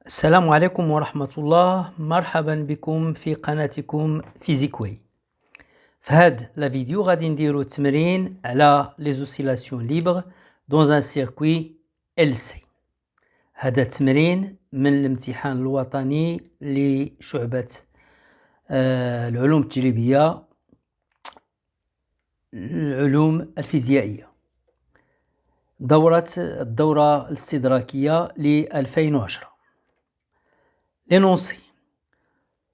السلام عليكم ورحمة الله. مرحبا بكم في قناتكم فيزيكوي. في هاد لا فيديو غادي نديرو تمرين على لي زوسيلاسيون ليبر دون ان سيركوي LC. هذا التمرين من الامتحان الوطني لشعبة العلوم التجريبية، العلوم الفيزيائية، الدورة الاستدراكية ل 2010. L'énoncé.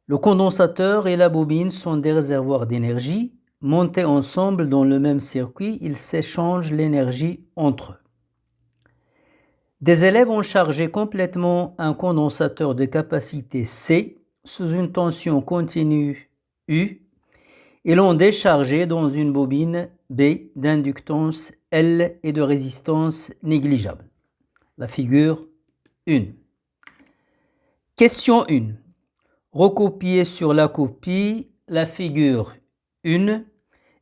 Le condensateur et la bobine sont des réservoirs d'énergie. Montés ensemble dans le même circuit, ils s'échangent l'énergie entre eux. Des élèves ont chargé complètement un condensateur de capacité C sous une tension continue U et l'ont déchargé dans une bobine B d'inductance L et de résistance négligeable. La figure 1. Question 1. Recopier sur la copie la figure 1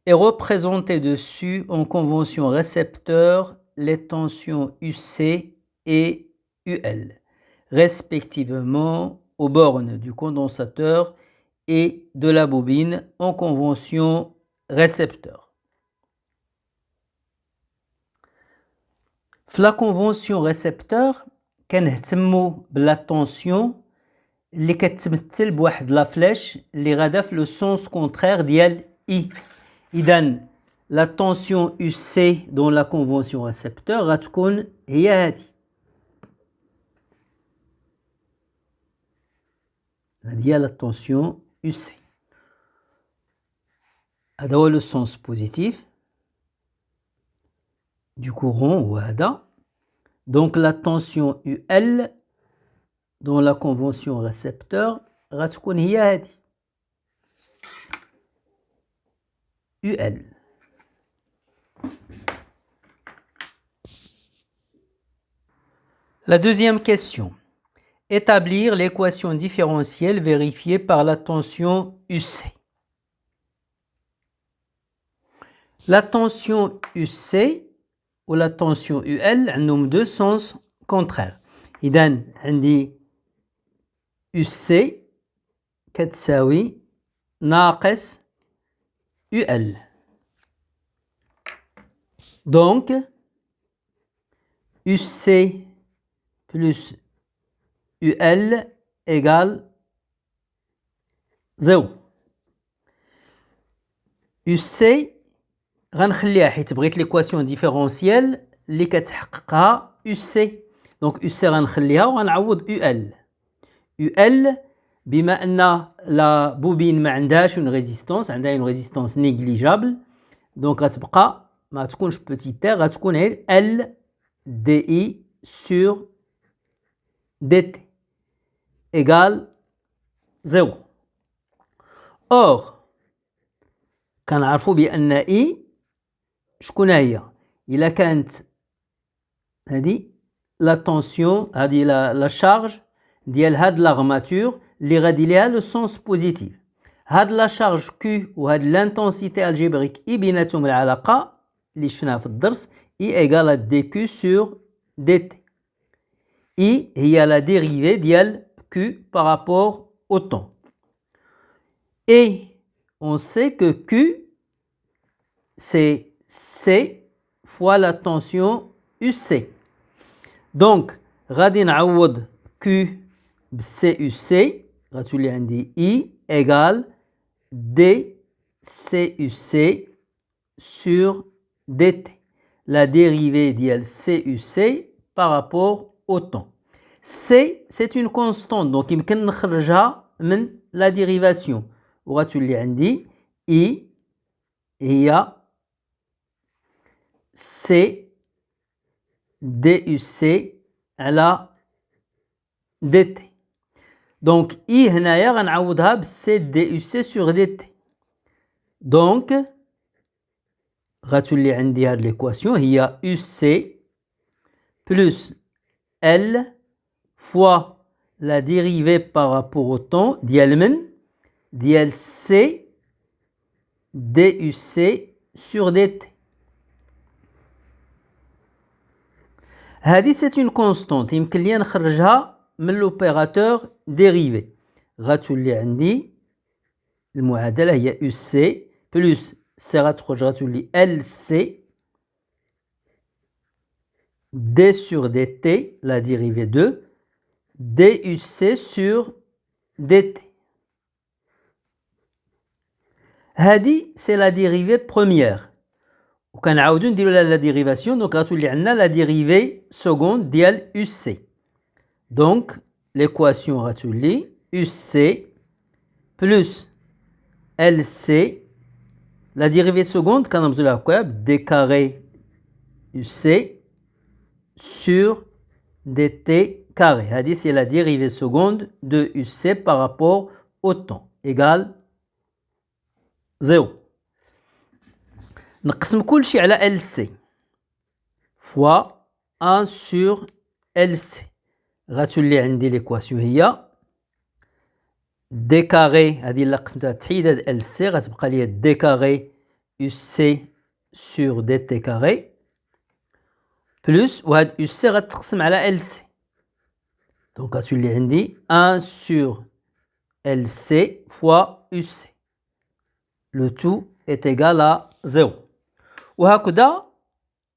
et représenter dessus en convention récepteur les tensions UC et UL, respectivement aux bornes du condensateur et de la bobine en convention récepteur. في la convention récepteur كنهتموا بلا tension اللي كتمثل بواحد لا فلاش اللي غادا في لو سونس كونترير ديال اي. اذا لا طونسيون يو سي دون لا كونفونسيون ريسبتور غتكون هي هذه هي لا طونسيون يو سي. هذا هو لو سونس بوزيتيف دو كورون هو هذا. دونك لا طونسيون يو ال dans la convention récepteur غتكون هي هذه UL. La deuxième question. Établir l'équation différentielle vérifiée par la tension UC. La tension UC ou la tension UL عندهم deux sens contraires. إذا عندي UC كتساوي ناقص UL. Donc UC plus UL égale 0. UC غنخليها حيت بغيت ليكواسيون ديفيرونسيال اللي كتحققها UC. دونك UC غنخليها وغنعوض UL. UL بما أن لا بوبين ما عندهاش اون ريزيستونس، عندها اون ريزيستونس نيجليجابل، دونك غتبقى ما تكونش بوتيت تير، غتكون غير L DI sur DT égale 0. Or كنعرفوا بأن I شكون هي؟ إلا كانت هذه لا طونسيون، هذه لا شارج ديال هاد l'armature اللي غادي ليها لو سونس بوزيتيف. هاد لا شارج كيو وهاد لانتونسيتي الجبريك اي بيناتهم العلاقه اللي شفناها في الدرس اي ايغال دي كيو سور دي تي. اي هي لا ديريفي ديال كيو بارابور او طون. اي on sait que Q c'est C fois la tension UC. donc غادي نعوض Q بCUC غتولي عندي I égale DCUC sur DT. La dérivée ديال CUC par rapport au temps. C c'est une constante donc يمكن نخرجها من la dérivation وغتولي عندي I هي C DUC على DT. Donc I هنايا غنعوضها ب C DUC sur DT. donc غتولي عندي هاد l'équation هي UC plus L fois la dérivée par rapport au temps ديال من ديال C DUC sur DT. هذه c'est une constante يمكن لي نخرجها من l'opérateur dérivé. غتولي عندي المعادلة هي UC plus C غتخرج غتولي LC D sur dt, la dérivée de DUC sur dt. هذه c'est la dérivée première. وكنعاودو نديرو لها la dérivation, donc غتولي عندنا la dérivée seconde ديال UC. Donc l'équation غتولي UC plus LC, la dérivée seconde كنرمزو لها هكا d carré UC sur dt carré. هذه c'est la dérivée seconde de UC par rapport au temps égale 0. نقسم كل شيء على LC fois 1 sur LC. غتولي عندي l'équation هي d carré هذه اللي قسمتها تحيد هاد LC غتبقى لي d carré UC sur dt carré plus وهاد UC غتقسم على LC. Donc غتولي عندي 1 sur LC fois UC. Le tout est égal à 0. وهكذا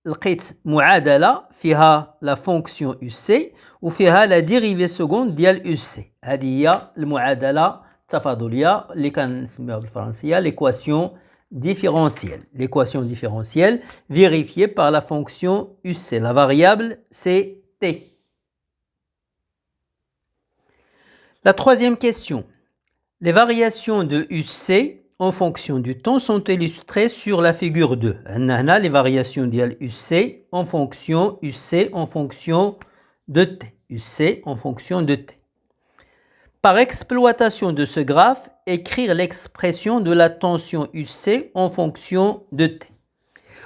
لقيت معادلة فيها la fonction UC وفيها la dérivée seconde ديال UC. هذه هي المعادلة التفاضلية اللي كنسميوها بالفرنسية l'équation différentielle. L'équation différentielle vérifiée par la fonction UC. La variable c'est T. La troisième question. Les variations de UC en fonction du temps sont illustrées sur la figure 2. هنا les variations ديال UC en fonction de T. UC en fonction de T. Par exploitation de ce graphe, écrire l'expression de la tension UC en fonction de T.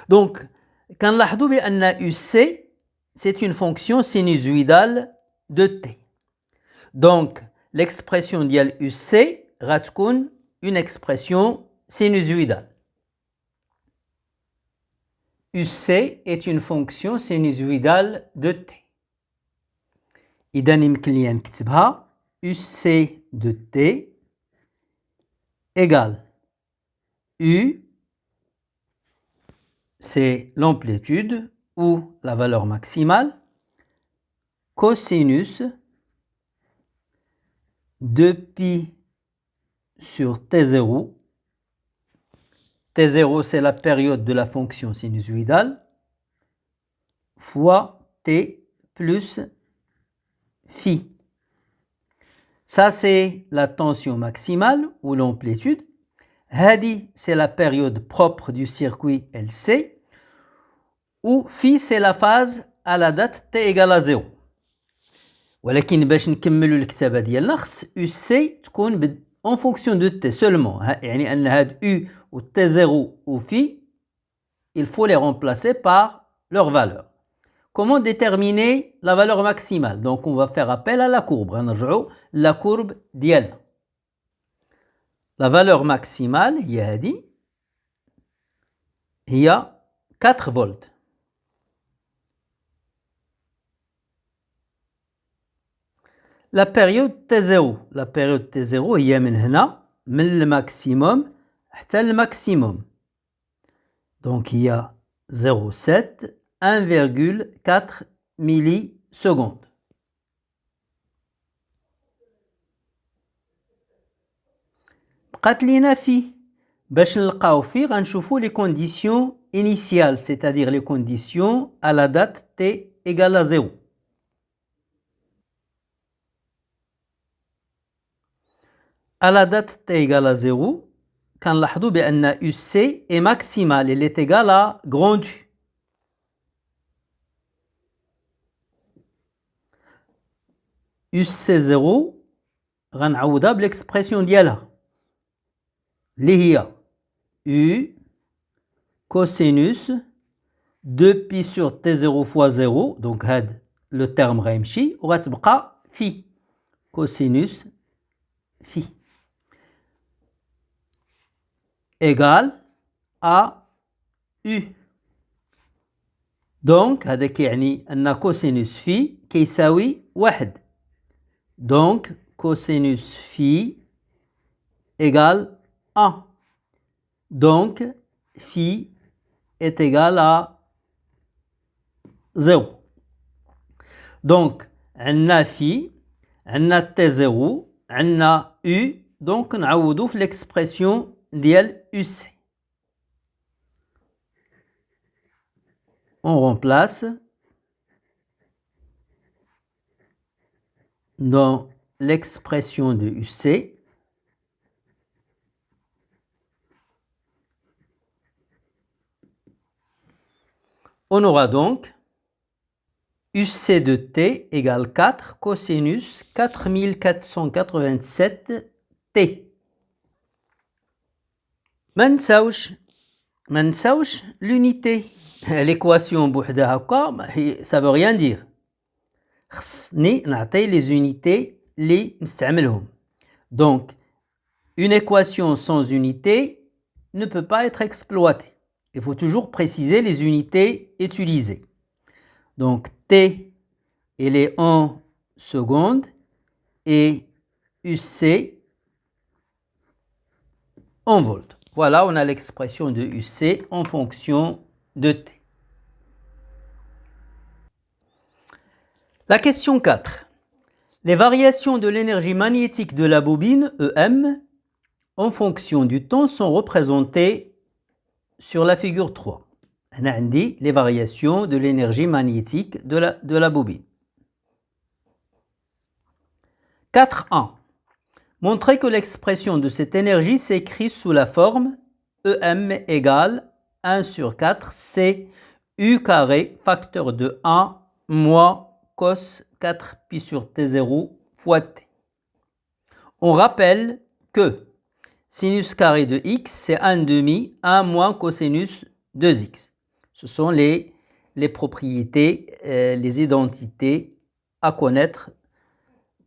Donc, كنلاحظوا بأن UC c'est une fonction sinusoïdale de T. Donc, l'expression ديال UC غتكون une expression sinusoïdale. UC est une fonction sinusoïdale de T. إذا يمكن لي نكتبها UC de T égale U, c'est l'amplitude ou la valeur maximale, cosinus de pi sur T0. T0 c'est la période de la fonction sinusoïdale fois T plus phi. Ça c'est la tension maximale ou l'amplitude. Hadi c'est la période propre du circuit LC. Ou phi c'est la phase à la date T égale à 0. ولكن باش نكملوا الكتابة ديالنا خص UC تكون en fonction de T seulement. يعني أن هاد U ou T0 ou phi, il faut les remplacer par leur valeur. Comment déterminer la valeur maximale? Donc on va faire appel à la courbe. غنرجعوا la courbe ديالنا. La valeur maximale هي 4 volts. La période T0. La période T0 هي من هنا من الماكسيموم حتى الماكسيموم. Donc هي 0,7 1,4 millisecondes. بقات لينا في باش نلقاو في غنشوفوا les conditions initiales, c'est-à-dire les conditions à la date T égale à 0. À la date T égale à 0, كنلاحظوا بأن UC est maximale, elle est égale à grand U. UC0 غنعوضها بالexpression ديالها اللي هي U cosinus 2pi sur T0 fois 0, donc هاد le terme غيمشي وغتبقى phi cosinus phi égale à U. Donc هذا كيعني أن cosinus phi كيساوي 1. Donc, cosinus phi égale 1. Donc, phi est égal à 0. Donc, on a phi, on a t0, on a u. Donc, on a l'expression ديال UC. On remplace dans l'expression de UC on aura donc UC de T égale 4 cosinus 4487 T. ما نساوش l'unité. L'équation بوحدها هكا ça veut rien dire. خصني نعطي les unités اللي نستعملهم. Donc une équation sans unité ne peut pas être exploitée. Il faut toujours préciser les unités utilisées. Donc T, elle est en secondes et UC en volts. Voilà, on a l'expression de UC en fonction de T. La question 4. Les variations de l'énergie magnétique de la bobine EM en fonction du temps sont représentées sur la figure 3. On a dit les variations de l'énergie magnétique de la bobine. 4.1. Montrez que l'expression de cette énergie s'écrit sous la forme EM égale 1 sur 4 C U carré facteur de 1 moins cos 4 pi sur T0 fois T. On rappelle que sinus carré de x c'est 1 demi 1 moins cosinus 2x. Ce sont les propriétés, les identités à connaître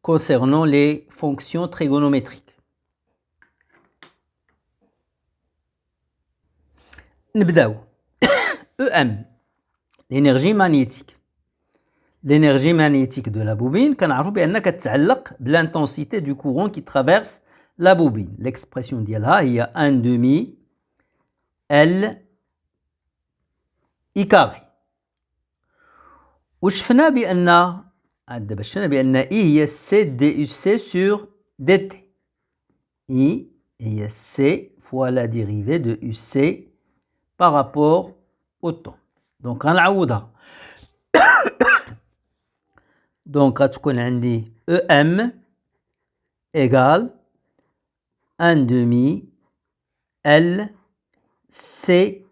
concernant les fonctions trigonométriques. نبداو EM, l'énergie magnétique. L'énergie magnétique de la bobine, كنعرفوا بأنها كتعلق بالintensité du courant qui traverse la bobine. L'expression ديالها هي 1 demi L I carré. وشفنا بأن دابا شفنا بأن I هي C DUC sur DT. I هي C fois la dérivée de UC par rapport au temps. Donc غنعوضها. Donc غتكون عندي EM égale 1 demi L C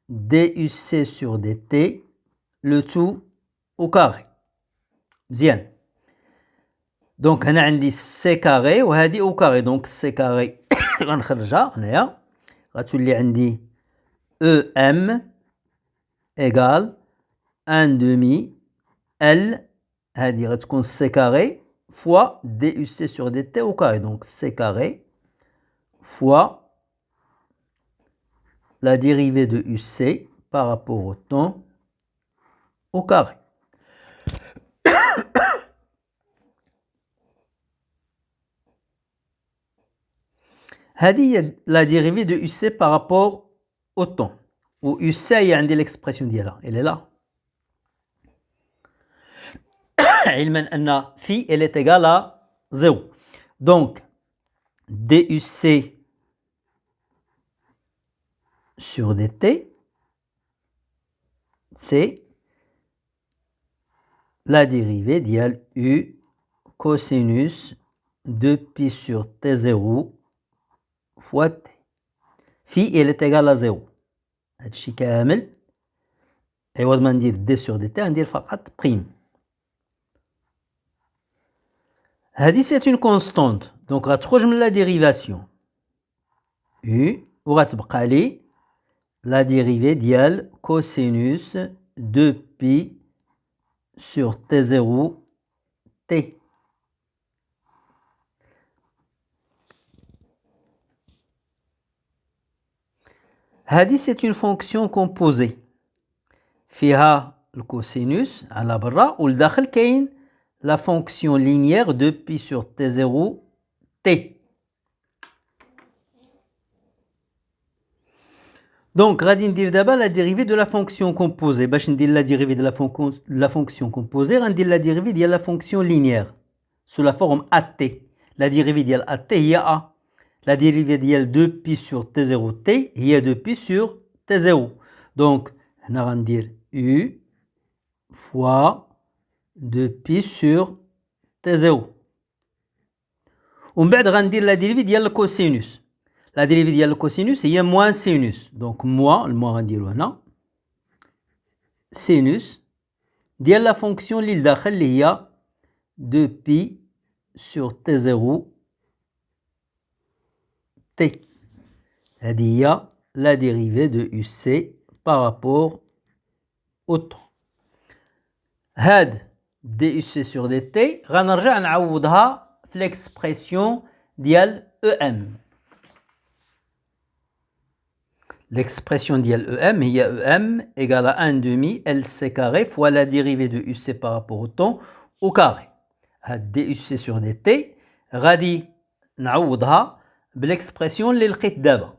DUC sur DT le tout au carré. مزيان. Donc هنا عندي C carré وهذه au carré. Donc C carré غنخرجها هنايا غتولي عندي EM égale 1 demi L هذه غتكون C carré fois DUC sur DT au carré. Donc C carré fois la dérivée de UC par rapport au temps au carré. هذه la dérivée de UC par rapport au temps. Où UC هي عندي l'expression ديالها. Elle est là. علما أن phi elle est égale à 0. Donc DUC sur DT c'est la dérivée ديال U cosinus de pi sur T0 fois T. Phi elle est égale à 0. هادشي كامل عوض ما ندير D sur DT غندير فقط prime. هذه c'est une constante. Donc غتخرج من la dérivation U وغتبقى لي la dérivée ديال cosinus de pi sur T0 T. هذه c'est une fonction composée فيها الكوسينوس على برا والداخل كاين la fonction linéaire de pi sur t0 t. Donc, غادي ندير دابا la dérivée de la fonction composée. باش ندير la dérivée de la fonction composée, غندير la dérivée de la fonction linéaire sous la forme at. La dérivée de at هي a. La dérivée de 2pi sur t0 t هي 2pi sur t0. Donc, هنا غندير u fois 2pi sur t0. ومن بعد غندير la dérivée ديال الكوسينوس. La dérivée ديال الكوسينوس هي moins sinus. Donc moins, le moins غنديرو هنا sinus ديال la fonction اللي لداخل اللي هي 2pi sur t0 t. هذه هي la dérivée de UC par rapport au temps. هاد DUC sur DT غنرجع نعوضها في l'expression ديال EM. L'expression d'IL EM, il y a EM égale à 1 demi LC carré fois la dérivée de UC par rapport au temps au carré. DUC sur DT, غادي نعوضها بالexpression اللي لقيت دابا.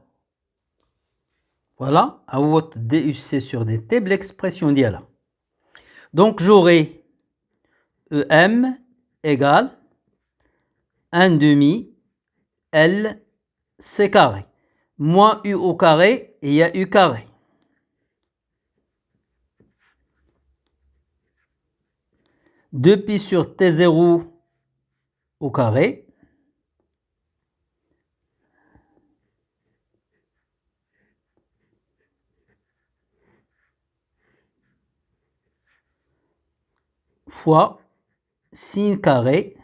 Voilà, عوضت DUC sur DT بالexpression ديالها. Donc j'aurai EM égale 1 demi LC carré. Moins U au carré, il y a U carré. Deux pi sur T0 au carré. Fois sin carré.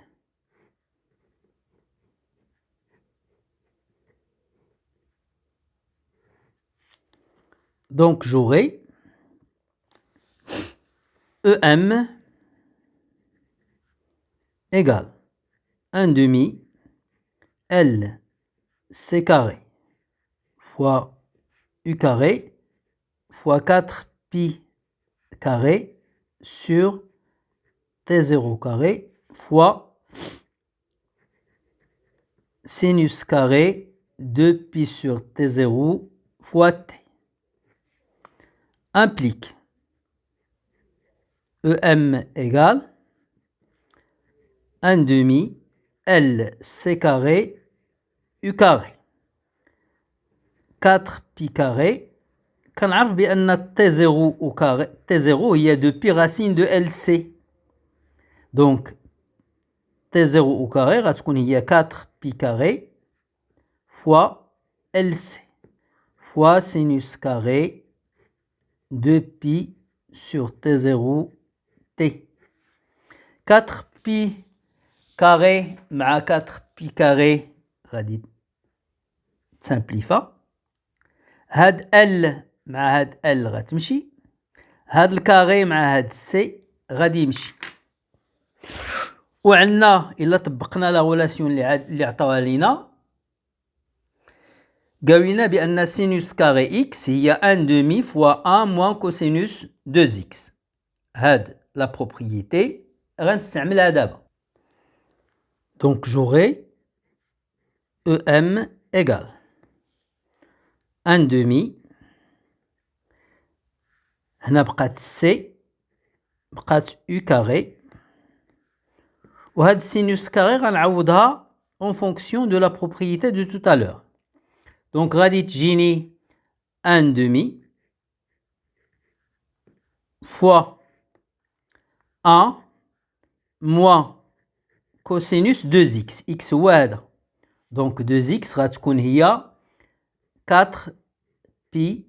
Donc j'aurai EM égale 1 demi L C carré fois U carré fois 4 pi carré sur T0 carré fois sinus carré 2 pi sur T0 fois T. Implique EM égale 1 demi L C carré U carré 4 pi carré. كنعرف بأن T0 au carré T0 هي 2 pi racine de LC. Donc T0 au carré غتكون هي 4 pi carré fois LC fois sinus carré 2 pi sur T0 T. 4 pi carré مع 4 pi carré غادي تسامبليفا. هاد L مع هاد L غتمشي. هاد الكاري مع هاد السي غادي يمشي. وعندنا إلا طبقنا لا غولاسيون اللي عطاوها لينا قالوا لنا بأن سينوس كاري إكس هي 1 demi fois 1 moins cosinus 2x. هاد لا بروبريتي غنستعملها دابا. Donc j'aurai EM égale 1 demi. هنا بقات سي بقات U carré. وهاد sinus carré غنعوضها en fonction de la propriété de tout à l'heure. Donc غادي تجيني 1 demi fois 1 moins cosinus 2x. x هو هذا. Donc 2x غتكون هي 4 pi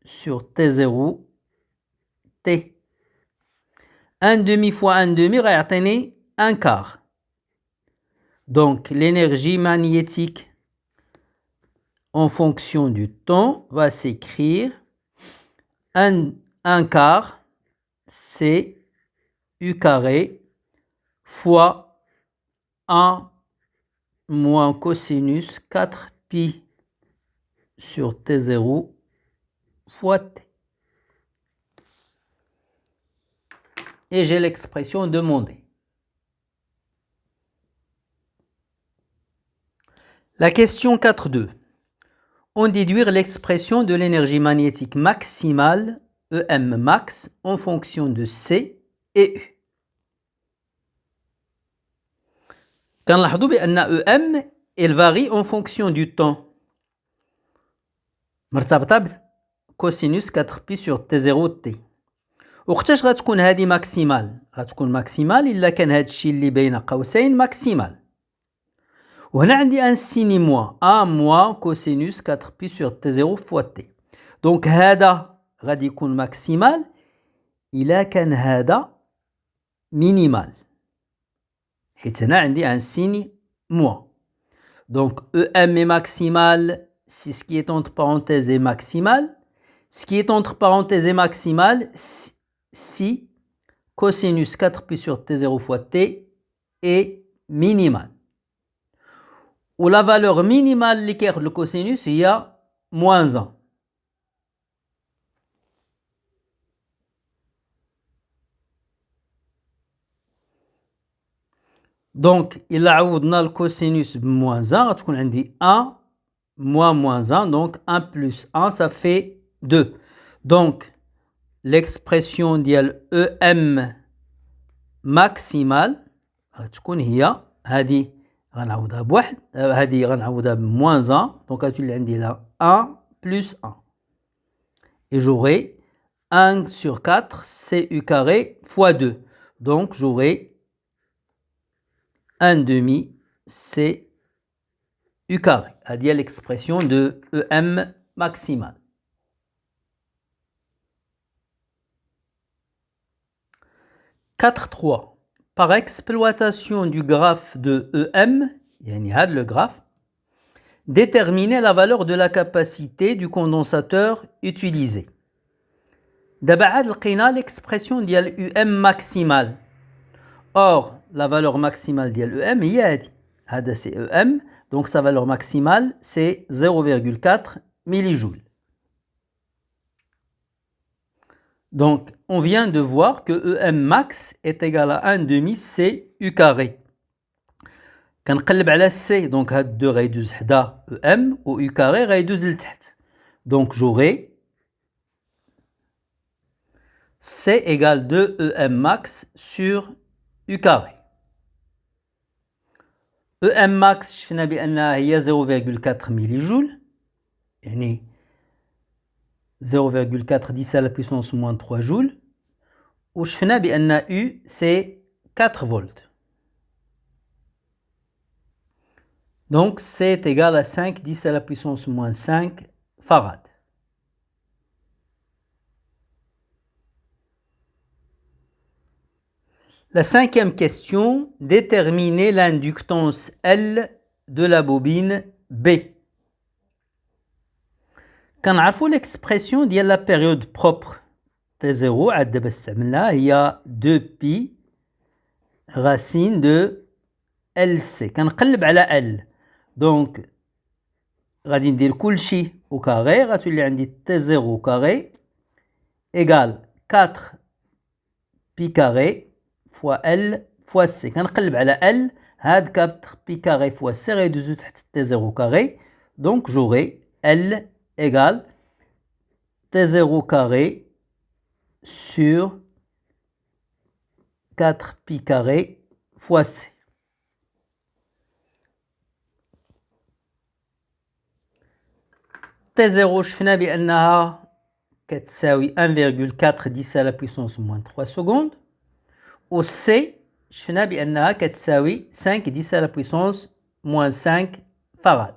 sur T0 T. 1 demi fois 1 demi غيعطيني 1 quart. Donc l'énergie magnétique en fonction du temps va s'écrire 1 quart C U carré fois 1 moins cosinus 4 pi sur T0 fois T. Et j'ai l'expression demandée. La question 4.2. On déduire l'expression de l'énergie magnétique maximale EM max en fonction de C et U. كنلاحظوا بأن EM elle varie en fonction du temps. مرتبطة بكوسينوس 4 sur T0 T. وقتاش غتكون هذه ماكسيمال؟ غتكون ماكسيمال إلا كان هذا الشيء اللي بين قوسين ماكسيمال. وهنا عندي ان سيني موا كوسينوس 4 بي sur T0 fois T. دونك هذا غادي يكون ماكسيمال إلا كان هذا مينيمال. حيت هنا عندي ان سيني موا. Donc EM est maximal si ce qui est entre parenthèses est maximal. Ce qui est entre parenthèses est maximal si cosinus 4pi sur T0 fois T est minimal. Ou la valeur minimale l'écart le cosinus, il y a moins 1. Donc, il a le cosinus moins 1, غتكون عندي 1 moins 1, donc 1 plus 1, ça fait 2. Donc, l'expression ديال EM maximal غتكون هي هذه غنعوضها بواحد، هذه غنعوضها بموان 1، donc غتولي عندي là 1 plus 1. Et j'aurai 1 sur 4 CU carré fois 2. Donc j'aurai 1 demi CU carré. هذه l'expression de EM maximal. Quatre 3. Par exploitation du graphe de EM, يعني هذا le graphe, déterminer la valeur de la capacité du condensateur utilisé. دابا عاد لقينا l'expression ديال UM maximal. Or, la valeur maximale ديال EM هي هذه. هذا c'est EM, donc sa valeur maximale c'est 0,4 millijoules. Donc, on vient de voir que EM max est égal à 1 demi CU carré. كنقلب على C, donc هاد 2 غيدوز حدا EM و U carré غيدوز لتحت. Donc j'aurai C égale 2 EM max sur U carré. EM max شفنا بأنها هي 0,4 مليجول، يعني 0,4 10 à la puissance moins 3 joules. وشفنا بأن U c'est 4 volts. Donc C est égal à 5 10 à la puissance moins 5 farad. La cinquième question, déterminer l'inductance L de la bobine B. كنعرفوا l'expression ديال la période propre T0 عاد دابا استعملناها هي 2pi racine de LC. كنقلب على L. Donc غادي ندير كلشي au carré، غتولي عندي T0 au carré égale 4 pi carré fois L fois C. كنقلب على L، هاد 4 pi carré fois C غيدوزو تحت T0 au carré. Donc j'aurai L égale T0 carré sur 4 pi carré fois C. T0 شفنا بأنها كتساوي 1,4 10 à la puissance moins 3 secondes. و C شفنا بأنها كتساوي 5 10 à la puissance moins 5 farad.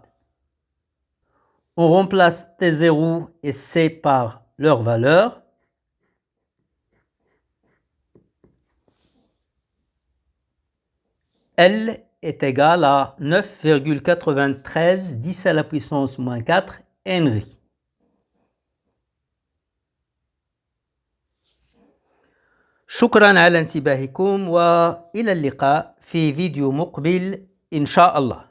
On remplace T0 et C par leur valeur. L est égal à 9,93 10 à la puissance moins 4 Henry. شكرا على انتباهكم وإلى اللقاء في فيديو مقبل إن شاء الله.